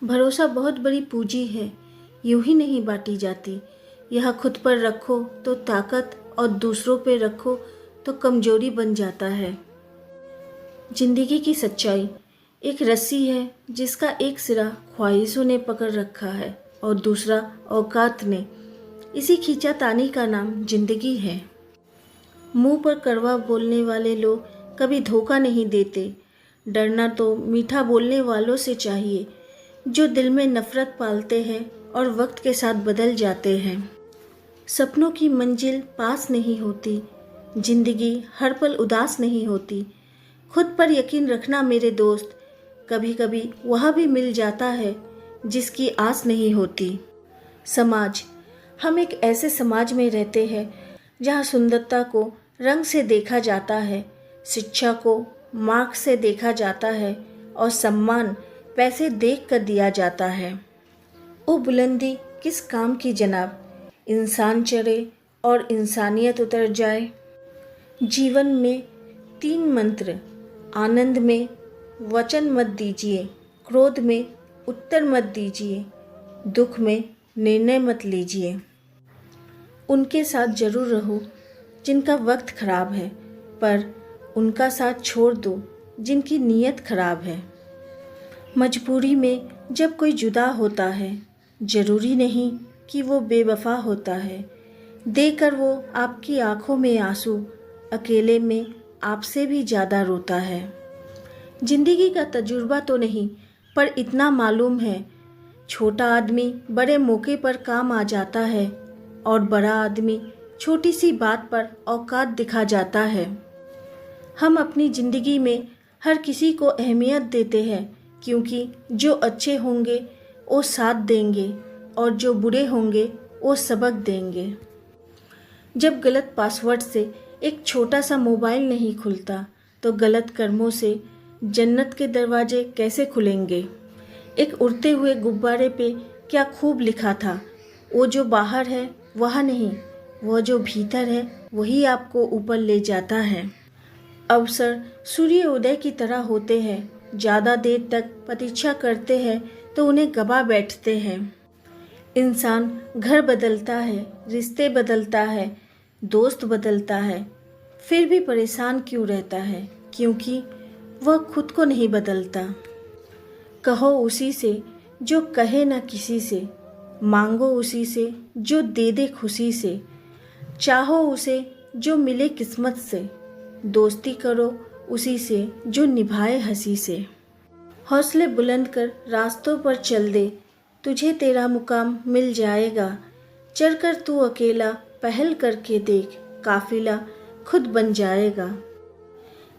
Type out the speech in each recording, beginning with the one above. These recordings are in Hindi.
भरोसा बहुत बड़ी पूंजी है, यूं ही नहीं बांटी जाती। यह खुद पर रखो तो ताकत और दूसरों पे रखो तो कमजोरी बन जाता है। जिंदगी की सच्चाई एक रस्सी है जिसका एक सिरा ख्वाहिशों ने पकड़ रखा है और दूसरा औकात ने। इसी खींचातानी का नाम जिंदगी है। मुंह पर कड़वा बोलने वाले लोग कभी धोखा नहीं देते। डरना तो मीठा बोलने वालों से चाहिए जो दिल में नफरत पालते हैं और वक्त के साथ बदल जाते हैं। सपनों की मंजिल पास नहीं होती, जिंदगी हर पल उदास नहीं होती। खुद पर यकीन रखना मेरे दोस्त, कभी कभी वह भी मिल जाता है जिसकी आस नहीं होती। समाज, हम एक ऐसे समाज में रहते हैं जहाँ सुंदरता को रंग से देखा जाता है, शिक्षा को मार्क्स से देखा जाता है और सम्मान पैसे देख कर दिया जाता है। ओ बुलंदी किस काम की जनाब, इंसान चढ़े और इंसानियत उतर जाए। जीवन में 3 मंत्र, आनंद में वचन मत दीजिए, क्रोध में उत्तर मत दीजिए, दुख में निर्णय मत लीजिए। उनके साथ जरूर रहो जिनका वक्त खराब है, पर उनका साथ छोड़ दो जिनकी नीयत खराब है। मजबूरी में जब कोई जुदा होता है, जरूरी नहीं कि वो बेवफा होता है। देकर वो आपकी आंखों में आंसू, अकेले में आपसे भी ज़्यादा रोता है। जिंदगी का तजुर्बा तो नहीं, पर इतना मालूम है, छोटा आदमी बड़े मौके पर काम आ जाता है और बड़ा आदमी छोटी सी बात पर औकात दिखा जाता है। हम अपनी ज़िंदगी में हर किसी को अहमियत देते हैं, क्योंकि जो अच्छे होंगे वो साथ देंगे और जो बुरे होंगे वो सबक देंगे। जब गलत पासवर्ड से एक छोटा सा मोबाइल नहीं खुलता, तो गलत कर्मों से जन्नत के दरवाजे कैसे खुलेंगे। एक उड़ते हुए गुब्बारे पे क्या खूब लिखा था, वो जो बाहर है वह नहीं, वह जो भीतर है वही आपको ऊपर ले जाता है। अवसर सूर्य उदय की तरह होते हैं, ज़्यादा देर तक प्रतीक्षा करते हैं तो उन्हें गवा बैठते हैं। इंसान घर बदलता है, रिश्ते बदलता है, दोस्त बदलता है, फिर भी परेशान क्यों रहता है, क्योंकि वह खुद को नहीं बदलता। कहो उसी से जो कहे ना किसी से, मांगो उसी से जो दे दे खुशी से, चाहो उसे जो मिले किस्मत से, दोस्ती करो उसी से जो निभाए हंसी से। हौसले बुलंद कर रास्तों पर चल दे, तुझे तेरा मुकाम मिल जाएगा। चलकर तू अकेला पहल करके देख, काफिला खुद बन जाएगा।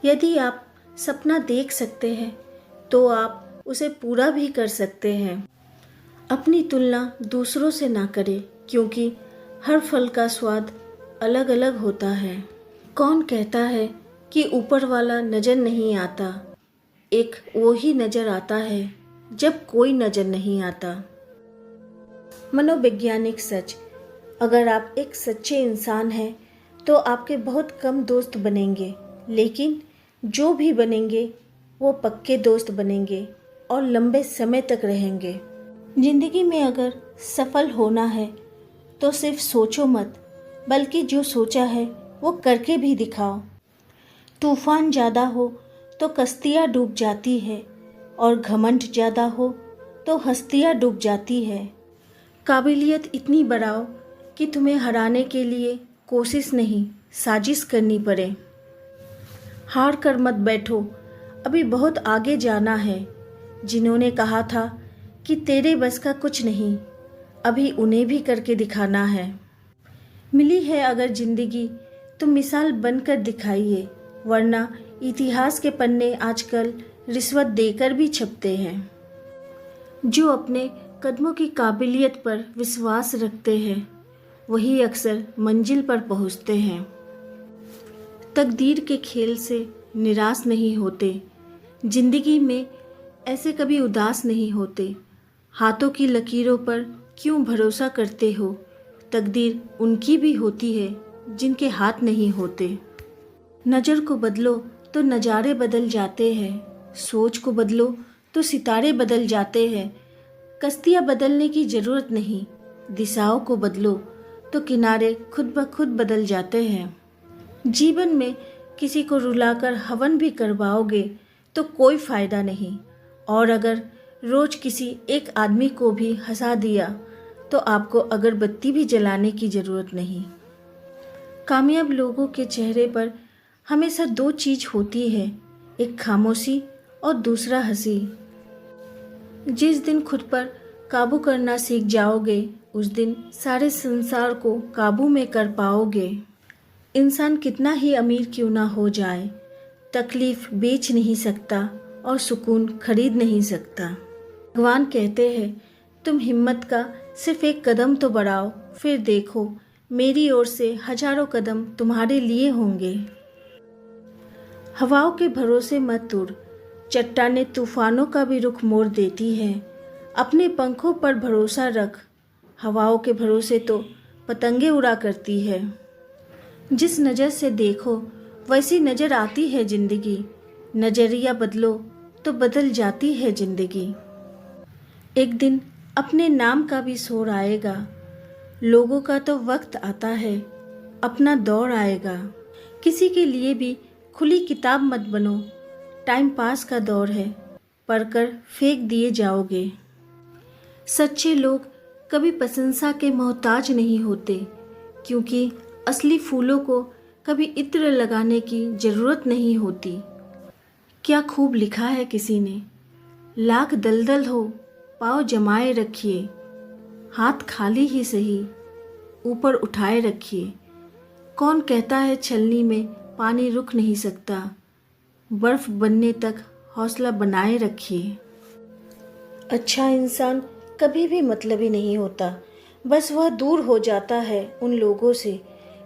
यदि आप सपना देख सकते हैं तो आप उसे पूरा भी कर सकते हैं। अपनी तुलना दूसरों से ना करें, क्योंकि हर फल का स्वाद अलग अलग होता है। कौन कहता है कि ऊपर वाला नजर नहीं आता, एक वो ही नजर आता है जब कोई नजर नहीं आता। मनोवैज्ञानिक सच, अगर आप एक सच्चे इंसान हैं तो आपके बहुत कम दोस्त बनेंगे, लेकिन जो भी बनेंगे वो पक्के दोस्त बनेंगे और लंबे समय तक रहेंगे। जिंदगी में अगर सफल होना है तो सिर्फ सोचो मत, बल्कि जो सोचा है वो करके भी दिखाओ। तूफान ज़्यादा हो तो कश्तियाँ डूब जाती है और घमंड ज़्यादा हो तो हस्तियाँ डूब जाती है। काबिलियत इतनी बढ़ाओ कि तुम्हें हराने के लिए कोशिश नहीं, साजिश करनी पड़े। हार कर मत बैठो, अभी बहुत आगे जाना है। जिन्होंने कहा था कि तेरे बस का कुछ नहीं, अभी उन्हें भी करके दिखाना है। मिली है अगर जिंदगी तो मिसाल बनकर दिखाइए, वरना इतिहास के पन्ने आजकल रिश्वत देकर भी छपते हैं। जो अपने कदमों की काबिलियत पर विश्वास रखते हैं वही अक्सर मंजिल पर पहुंचते हैं। तकदीर के खेल से निराश नहीं होते, जिंदगी में ऐसे कभी उदास नहीं होते। हाथों की लकीरों पर क्यों भरोसा करते हो, तकदीर उनकी भी होती है जिनके हाथ नहीं होते। नज़र को बदलो तो नज़ारे बदल जाते हैं, सोच को बदलो तो सितारे बदल जाते हैं। कश्तियाँ बदलने की ज़रूरत नहीं, दिशाओं को बदलो तो किनारे खुद ब खुद बदल जाते हैं। जीवन में किसी को रुलाकर हवन भी करवाओगे तो कोई फ़ायदा नहीं, और अगर रोज़ किसी एक आदमी को भी हंसा दिया तो आपको अगरबत्ती भी जलाने की ज़रूरत नहीं। कामयाब लोगों के चेहरे पर हमेशा दो चीज़ होती है, एक खामोशी और दूसरा हंसी। जिस दिन खुद पर काबू करना सीख जाओगे उस दिन सारे संसार को काबू में कर पाओगे। इंसान कितना ही अमीर क्यों ना हो जाए, तकलीफ बेच नहीं सकता और सुकून खरीद नहीं सकता। भगवान कहते हैं, तुम हिम्मत का सिर्फ एक कदम तो बढ़ाओ, फिर देखो मेरी ओर से हजारों कदम तुम्हारे लिए होंगे। हवाओं के भरोसे मत उड़, चट्टानें तूफानों का भी रुख मोड़ देती है। अपने पंखों पर भरोसा रख, हवाओं के भरोसे तो पतंगे उड़ा करती है। जिस नज़र से देखो वैसी नज़र आती है ज़िंदगी, नज़रिया बदलो तो बदल जाती है ज़िंदगी। एक दिन अपने नाम का भी शोर आएगा, लोगों का तो वक्त आता है, अपना दौर आएगा। किसी के लिए भी खुली किताब मत बनो, टाइम पास का दौर है, पढ़कर फेंक दिए जाओगे। सच्चे लोग कभी प्रशंसा के मोहताज नहीं होते, क्योंकि असली फूलों को कभी इत्र लगाने की ज़रूरत नहीं होती। क्या खूब लिखा है किसी ने, लाख दलदल हो पाँव जमाए रखिए, हाथ खाली ही सही ऊपर उठाए रखिए। कौन कहता है छलनी में पानी रुक नहीं सकता, बर्फ बनने तक हौसला बनाए रखिए। अच्छा इंसान कभी भी मतलबी नहीं होता, बस वह दूर हो जाता है उन लोगों से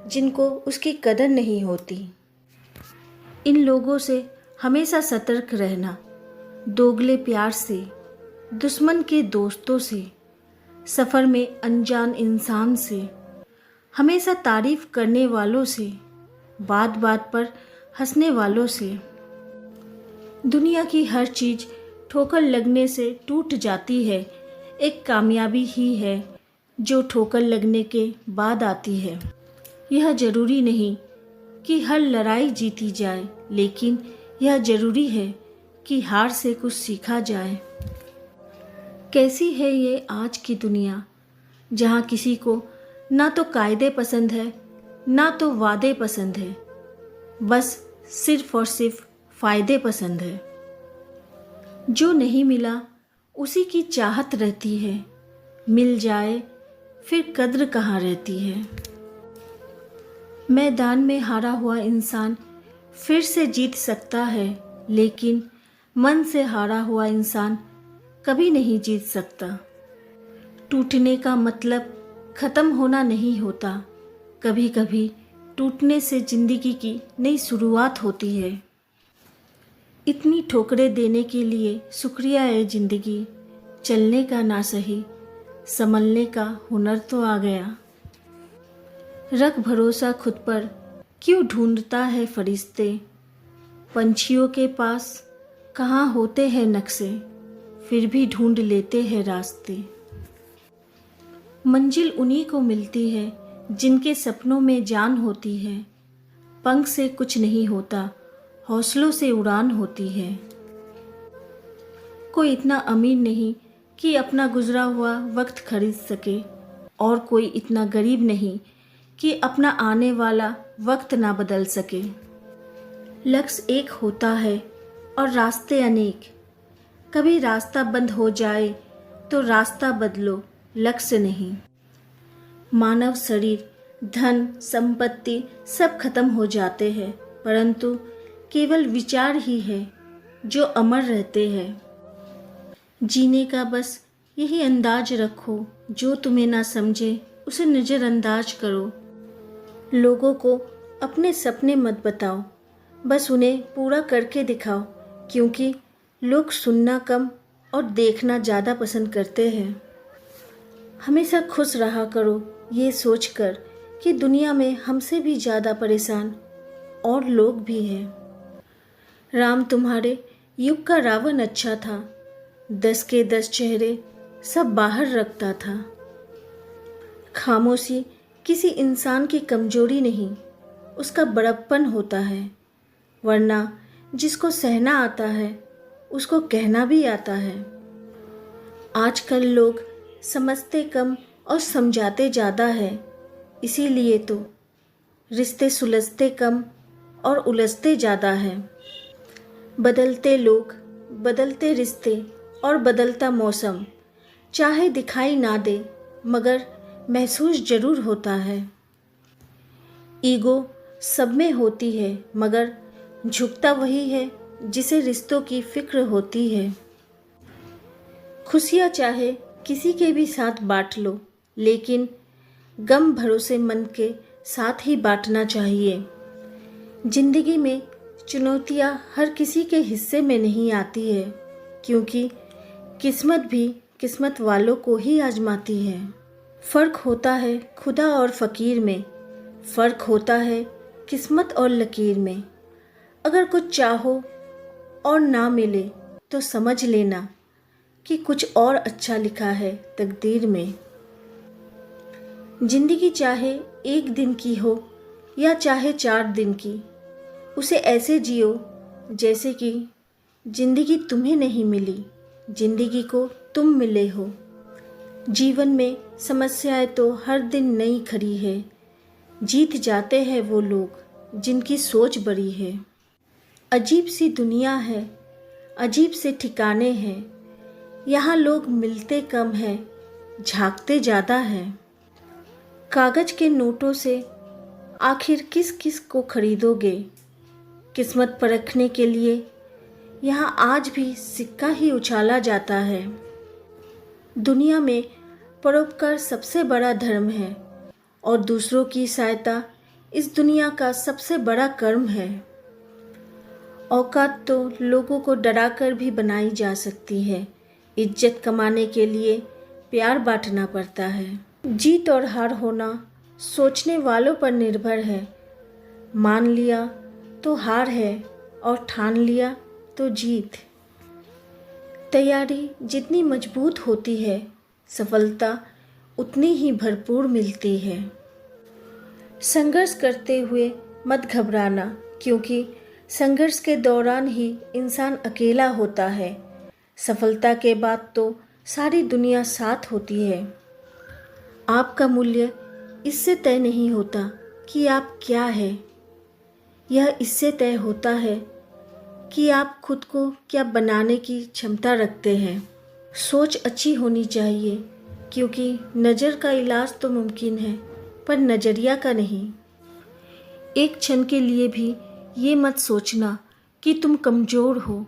जिनको उसकी कदर नहीं होती। इन लोगों से हमेशा सतर्क रहना, दोगले प्यार से, दुश्मन के दोस्तों से, सफ़र में अनजान इंसान से, हमेशा तारीफ करने वालों से, बात बात पर हंसने वालों से। दुनिया की हर चीज़ ठोकर लगने से टूट जाती है, एक कामयाबी ही है जो ठोकर लगने के बाद आती है। यह ज़रूरी नहीं कि हर लड़ाई जीती जाए, लेकिन यह ज़रूरी है कि हार से कुछ सीखा जाए। कैसी है ये आज की दुनिया, जहाँ किसी को ना तो कायदे पसंद है ना तो वादे पसंद है, बस सिर्फ और सिर्फ फ़ायदे पसंद है। जो नहीं मिला उसी की चाहत रहती है, मिल जाए फिर कद्र कहाँ रहती है। मैदान में हारा हुआ इंसान फिर से जीत सकता है, लेकिन मन से हारा हुआ इंसान कभी नहीं जीत सकता। टूटने का मतलब ख़त्म होना नहीं होता, कभी कभी टूटने से ज़िंदगी की नई शुरुआत होती है। इतनी ठोकरें देने के लिए शुक्रिया है ज़िंदगी, चलने का ना सही संभलने का हुनर तो आ गया। रख भरोसा खुद पर, क्यों ढूंढता है फरिश्ते, पंछियों के पास कहाँ होते हैं नक्शे, फिर भी ढूंढ लेते हैं रास्ते। मंजिल उन्हीं को मिलती है जिनके सपनों में जान होती है, पंख से कुछ नहीं होता, हौसलों से उड़ान होती है। कोई इतना अमीर नहीं कि अपना गुजरा हुआ वक्त खरीद सके, और कोई इतना गरीब नहीं कि अपना आने वाला वक्त ना बदल सके। लक्ष्य एक होता है और रास्ते अनेक, कभी रास्ता बंद हो जाए तो रास्ता बदलो, लक्ष्य नहीं। मानव शरीर, धन, संपत्ति सब खत्म हो जाते हैं, परंतु केवल विचार ही है जो अमर रहते हैं। जीने का बस यही अंदाज रखो, जो तुम्हें ना समझे उसे नज़रअंदाज करो। लोगों को अपने सपने मत बताओ, बस उन्हें पूरा करके दिखाओ, क्योंकि लोग सुनना कम और देखना ज़्यादा पसंद करते हैं। हमेशा खुश रहा करो ये सोचकर कि दुनिया में हमसे भी ज़्यादा परेशान और लोग भी हैं। राम तुम्हारे युग का रावण अच्छा था, 10 के 10 चेहरे सब बाहर रखता था। खामोशी किसी इंसान की कमजोरी नहीं, उसका बड़प्पन होता है। वरना जिसको सहना आता है उसको कहना भी आता है। आजकल लोग समझते कम और समझाते ज़्यादा है, इसीलिए तो रिश्ते सुलझते कम और उलझते ज़्यादा है। बदलते लोग, बदलते रिश्ते और बदलता मौसम, चाहे दिखाई ना दे मगर महसूस जरूर होता है। ईगो सब में होती है मगर झुकता वही है जिसे रिश्तों की फिक्र होती है। खुशियाँ चाहे किसी के भी साथ बांट लो, लेकिन गम भरोसेमंद के साथ ही बांटना चाहिए। जिंदगी में चुनौतियाँ हर किसी के हिस्से में नहीं आती है, क्योंकि किस्मत भी किस्मत वालों को ही आजमाती है। फ़र्क होता है खुदा और फ़कीर में, फ़र्क होता है किस्मत और लकीर में। अगर कुछ चाहो और ना मिले तो समझ लेना कि कुछ और अच्छा लिखा है तकदीर में। जिंदगी चाहे एक दिन की हो या चाहे 4 दिन की, उसे ऐसे जियो जैसे कि जिंदगी तुम्हें नहीं मिली, जिंदगी को तुम मिले हो। जीवन में समस्याएं तो हर दिन नई खड़ी है, जीत जाते हैं वो लोग जिनकी सोच बड़ी है। अजीब सी दुनिया है, अजीब से ठिकाने हैं, यहाँ लोग मिलते कम हैं, झांकते ज़्यादा हैं। कागज़ के नोटों से आखिर किस किस को खरीदोगे? किस्मत परखने के लिए यहाँ आज भी सिक्का ही उछाला जाता है। दुनिया में परोपकार सबसे बड़ा धर्म है और दूसरों की सहायता इस दुनिया का सबसे बड़ा कर्म है। औकात तो लोगों को डराकर भी बनाई जा सकती है, इज्जत कमाने के लिए प्यार बांटना पड़ता है। जीत और हार होना सोचने वालों पर निर्भर है। मान लिया तो हार है और ठान लिया तो जीत। तैयारी जितनी मजबूत होती है, सफलता उतनी ही भरपूर मिलती है। संघर्ष करते हुए मत घबराना, क्योंकि संघर्ष के दौरान ही इंसान अकेला होता है। सफलता के बाद तो सारी दुनिया साथ होती है। आपका मूल्य इससे तय नहीं होता कि आप क्या है, यह इससे तय होता है कि आप खुद को क्या बनाने की क्षमता रखते हैं। सोच अच्छी होनी चाहिए, क्योंकि नज़र का इलाज तो मुमकिन है पर नज़रिया का नहीं। एक क्षण के लिए भी ये मत सोचना कि तुम कमज़ोर हो।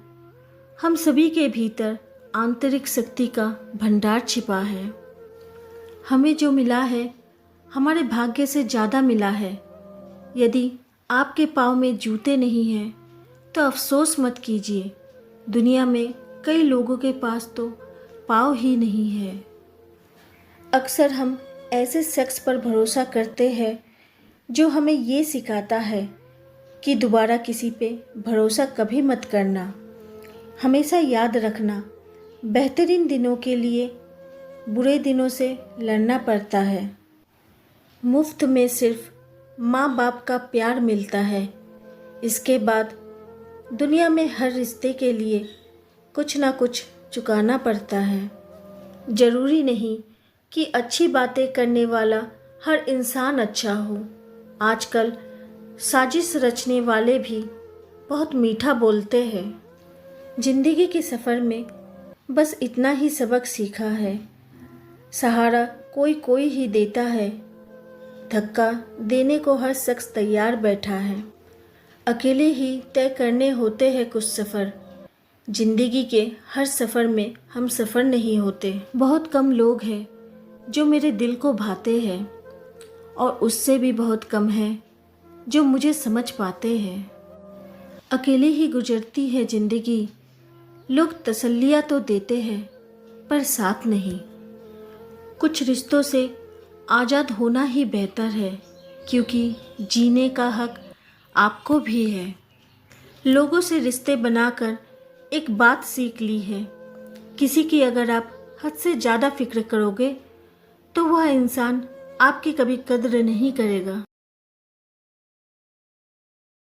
हम सभी के भीतर आंतरिक शक्ति का भंडार छिपा है। हमें जो मिला है हमारे भाग्य से ज़्यादा मिला है। यदि आपके पाँव में जूते नहीं हैं तो अफसोस मत कीजिए। दुनिया में कई लोगों के पास तो पाँव ही नहीं है। अक्सर हम ऐसे शख्स पर भरोसा करते हैं जो हमें ये सिखाता है कि दोबारा किसी पे भरोसा कभी मत करना। हमेशा याद रखना, बेहतरीन दिनों के लिए बुरे दिनों से लड़ना पड़ता है। मुफ्त में सिर्फ माँ बाप का प्यार मिलता है। इसके बाद दुनिया में हर रिश्ते के लिए कुछ ना कुछ चुकाना पड़ता है। ज़रूरी नहीं कि अच्छी बातें करने वाला हर इंसान अच्छा हो। आजकल साजिश रचने वाले भी बहुत मीठा बोलते हैं। जिंदगी के सफ़र में बस इतना ही सबक सीखा है, सहारा कोई कोई ही देता है, धक्का देने को हर शख्स तैयार बैठा है। अकेले ही तय करने होते हैं कुछ सफ़र। जिंदगी के हर सफ़र में हम सफ़र नहीं होते। बहुत कम लोग हैं जो मेरे दिल को भाते हैं, और उससे भी बहुत कम हैं जो मुझे समझ पाते हैं। अकेले ही गुजरती है ज़िंदगी। लोग तसल्लियाँ तो देते हैं पर साथ नहीं। कुछ रिश्तों से आज़ाद होना ही बेहतर है, क्योंकि जीने का हक आपको भी है। लोगों से रिश्ते बनाकर एक बात सीख ली है, किसी की अगर आप हद से ज़्यादा फिक्र करोगे तो वह इंसान आपकी कभी कद्र नहीं करेगा।